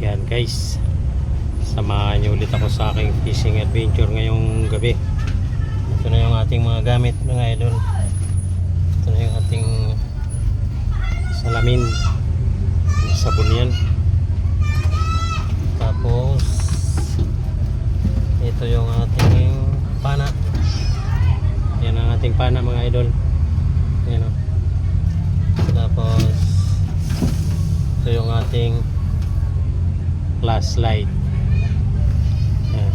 Yan guys, samahan niyo ulit ako sa aking fishing adventure ngayong gabi. Ito na yung ating mga gamit mga idol. Ito na yung ating salamin, sabon yan. Tapos ito yung ating pana. Yan ang ating pana mga idol. Yan o. Tapos ito yung ating flashlight. Yan.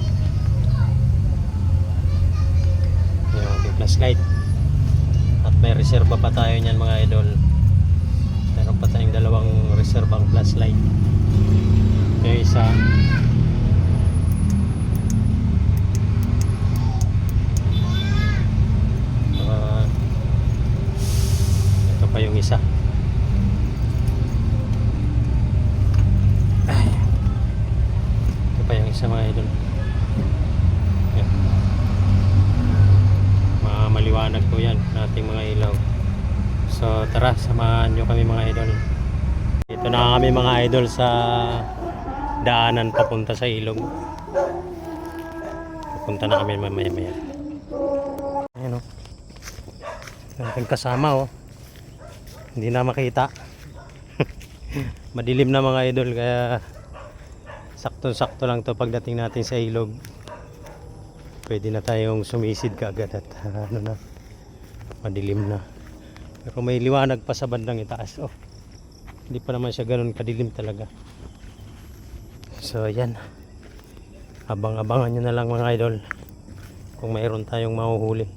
Yan yung ating flashlight. At may reserba pa tayo niyan mga idol. Meron pa tayong dalawang reserbang flashlight. Yung isa ito pa yung isa. Ito pa yung isa mga idol. Yan. Maliwanag po yan nating mga ilaw. So tara, samahan nyo kami mga idol. Ito na kami mga idol sa daanan papunta sa ilog. Papunta na kami mamaya maya. Ayan o. Ating kasama o. Hindi na makita. Madilim na mga idol, kaya sakto-sakto lang to pagdating natin sa ilog. Pwede na tayong sumisid kaagad at ano na, madilim na. Pero may liwanag pa sa bandang itaas. Oh, hindi pa naman siya ganun kadilim talaga. So ayan, abang-abangan nyo na lang mga idol kung mayroon tayong mahuhuli.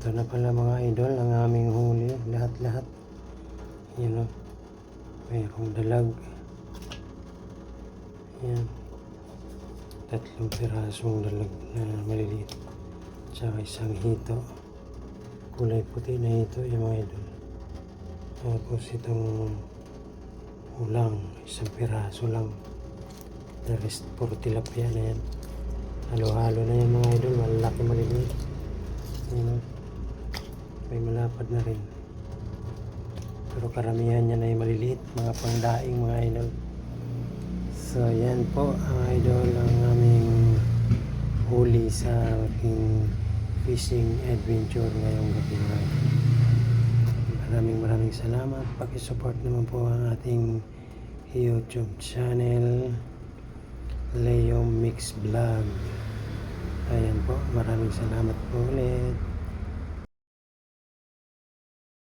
Ito na pala mga idol ang aming huli, lahat-lahat. Yan o, mayroong dalag. Yan, 3 pirasong dalag na maliliit, tsaka isang hito, kulay puti na hito yung mga idol. Tapos itong ulang, 1 piraso lang. The rest puro tilapia na yan. Halo-halo na yan mga idol, malaki maliliit. Yan o, may malapad na rin, pero karamihan niya na yung maliliit, mga pangdaing mga idol. So yan po ang idol ang aming huli sa aking fishing adventure ngayong gabi. Maraming salamat. Paki-support naman po ang ating YouTube channel, Leo Mix Vlog. Ayan po, maraming salamat po ulit.